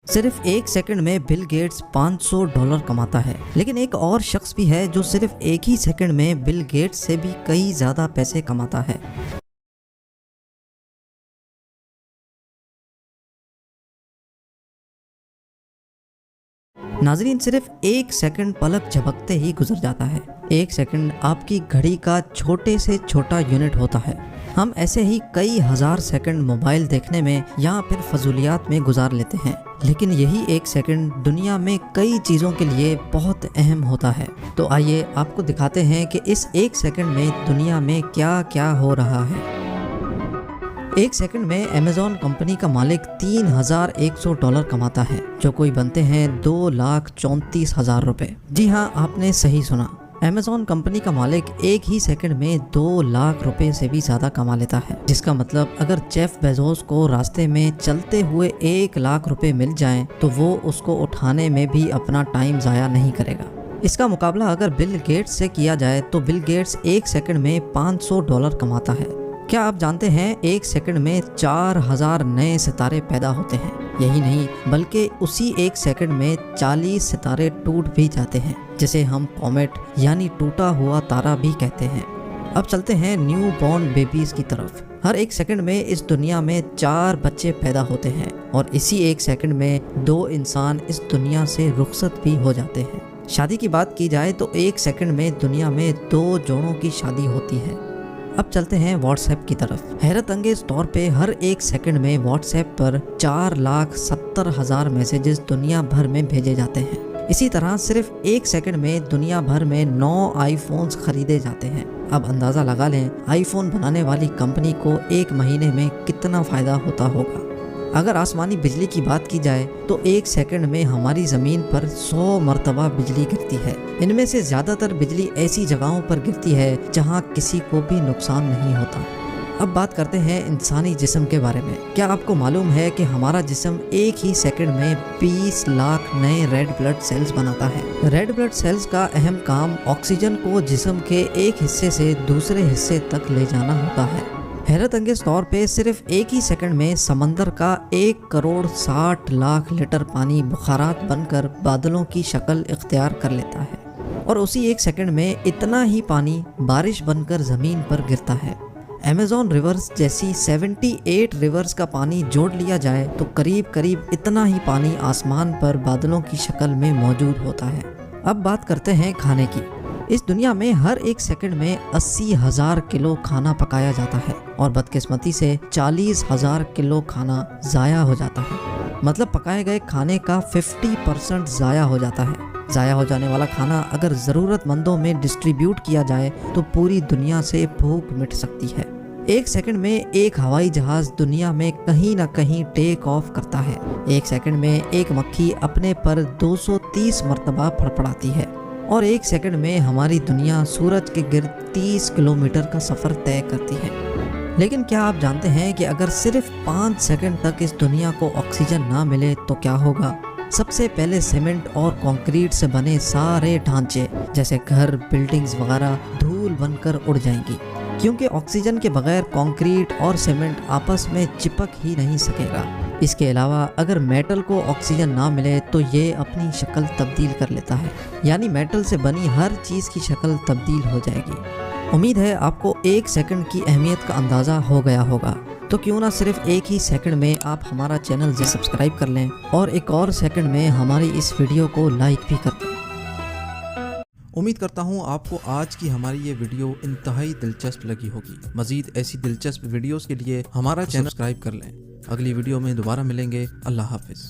صرف ایک سیکنڈ میں بل گیٹس $500 کماتا ہے، لیکن ایک اور شخص بھی ہے جو صرف ایک ہی سیکنڈ میں بل گیٹس سے بھی کئی زیادہ پیسے کماتا ہے۔ ناظرین، صرف ایک سیکنڈ پلک جھپکتے ہی گزر جاتا ہے۔ ایک سیکنڈ آپ کی گھڑی کا چھوٹے سے چھوٹا یونٹ ہوتا ہے۔ ہم ایسے ہی کئی ہزار سیکنڈ موبائل دیکھنے میں یا پھر فضولیات میں گزار لیتے ہیں، لیکن یہی ایک سیکنڈ دنیا میں کئی چیزوں کے لیے بہت اہم ہوتا ہے۔ تو آئیے آپ کو دکھاتے ہیں کہ اس ایک سیکنڈ میں دنیا میں کیا کیا ہو رہا ہے۔ ایک سیکنڈ میں امیزون کمپنی کا مالک $3100 کماتا ہے، جو کوئی بنتے ہیں $2,34,000۔ جی ہاں، آپ نے صحیح سنا، امیزون کمپنی کا مالک ایک ہی سیکنڈ میں $2 لاکھ سے بھی زیادہ کما لیتا ہے، جس کا مطلب اگر جیف بیزوس کو راستے میں چلتے ہوئے $1 لاکھ مل جائیں تو وہ اس کو اٹھانے میں بھی اپنا ٹائم ضائع نہیں کرے گا۔ اس کا مقابلہ اگر بل گیٹس سے کیا جائے تو بل گیٹس ایک سیکنڈ میں $500 کماتا ہے۔ کیا آپ جانتے ہیں ایک سیکنڈ میں 4000 نئے ستارے پیدا ہوتے ہیں؟ یہی نہیں بلکہ اسی ایک سیکنڈ میں 40 ستارے ٹوٹ بھی جاتے ہیں، جسے ہم کومیٹ یعنی ٹوٹا ہوا تارا بھی کہتے ہیں۔ اب چلتے ہیں نیو بورن بیبیز کی طرف۔ ہر ایک سیکنڈ میں اس دنیا میں 4 بچے پیدا ہوتے ہیں، اور اسی ایک سیکنڈ میں 2 انسان اس دنیا سے رخصت بھی ہو جاتے ہیں۔ شادی کی بات کی جائے تو ایک سیکنڈ میں دنیا میں 2 جوڑوں کی شادی ہوتی ہے۔ اب چلتے ہیں واٹس ایپ کی طرف۔ حیرت انگیز طور پہ ہر ایک سیکنڈ میں واٹس ایپ پر 4,70,000 میسیجز دنیا بھر میں بھیجے جاتے ہیں۔ اسی طرح صرف ایک سیکنڈ میں دنیا بھر میں 9 آئی فونز خریدے جاتے ہیں۔ اب اندازہ لگا لیں آئی فون بنانے والی کمپنی کو ایک مہینے میں کتنا فائدہ ہوتا ہوگا۔ اگر آسمانی بجلی کی بات کی جائے تو ایک سیکنڈ میں ہماری زمین پر 100 مرتبہ بجلی گرتی ہے۔ ان میں سے زیادہ تر بجلی ایسی جگہوں پر گرتی ہے جہاں کسی کو بھی نقصان نہیں ہوتا۔ اب بات کرتے ہیں انسانی جسم کے بارے میں۔ کیا آپ کو معلوم ہے کہ ہمارا جسم ایک ہی سیکنڈ میں 20 لاکھ نئے ریڈ بلڈ سیلز بناتا ہے؟ ریڈ بلڈ سیلز کا اہم کام آکسیجن کو جسم کے ایک حصے سے دوسرے حصے تک لے جانا ہوتا ہے۔ حیرت انگیز طور پہ صرف ایک ہی سیکنڈ میں سمندر کا 1,60,00,000 لیٹر پانی بخارات بن کر بادلوں کی شکل اختیار کر لیتا ہے، اور اسی ایک سیکنڈ میں اتنا ہی پانی بارش بن کر زمین پر گرتا ہے۔ امیزون ریورز جیسی 78 ریورز کا پانی جوڑ لیا جائے تو قریب اتنا ہی پانی آسمان پر بادلوں کی شکل میں موجود ہوتا ہے۔ اب بات کرتے ہیں کھانے کی۔ اس دنیا میں ہر ایک سیکنڈ میں 80,000 کلو کھانا پکایا جاتا ہے، اور بدقسمتی سے 40,000 کلو کھانا ضائع ہو جاتا ہے۔ مطلب پکائے گئے کھانے کا 50% ضائع ہو جاتا ہے۔ ضائع ہو جانے والا کھانا اگر ضرورت مندوں میں ڈسٹریبیوٹ کیا جائے تو پوری دنیا سے بھوک مٹ سکتی ہے۔ ایک سیکنڈ میں ایک ہوائی جہاز دنیا میں کہیں نہ کہیں ٹیک آف کرتا ہے۔ ایک سیکنڈ میں ایک مکھی اپنے پر 230 مرتبہ پھڑپڑاتی ہے، اور ایک سیکنڈ میں ہماری دنیا سورج کے گرد 30 کلومیٹر کا سفر طے کرتی ہے۔ لیکن کیا آپ جانتے ہیں کہ اگر صرف 5 سیکنڈ تک اس دنیا کو آکسیجن نہ ملے تو کیا ہوگا؟ سب سے پہلے سیمنٹ اور کنکریٹ سے بنے سارے ڈھانچے جیسے گھر، بلڈنگز وغیرہ دھول بن کر اڑ جائیں گی، کیونکہ آکسیجن کے بغیر کنکریٹ اور سیمنٹ آپس میں چپک ہی نہیں سکے گا۔ اس کے علاوہ اگر میٹل کو آکسیجن نہ ملے تو یہ اپنی شکل تبدیل کر لیتا ہے، یعنی میٹل سے بنی ہر چیز کی شکل تبدیل ہو جائے گی۔ امید ہے آپ کو ایک سیکنڈ کی اہمیت کا اندازہ ہو گیا ہوگا، تو کیوں نہ صرف ایک ہی سیکنڈ میں آپ ہمارا چینل سبسکرائب کر لیں اور ایک اور سیکنڈ میں ہماری اس ویڈیو کو لائک بھی کر دیں۔ امید کرتا ہوں آپ کو آج کی ہماری یہ ویڈیو انتہائی دلچسپ لگی ہوگی۔ مزید ایسی دلچسپ ویڈیوز کے لیے ہمارا چینل سبسکرائب کر لیں۔ اگلی ویڈیو میں دوبارہ ملیں گے۔ اللہ حافظ۔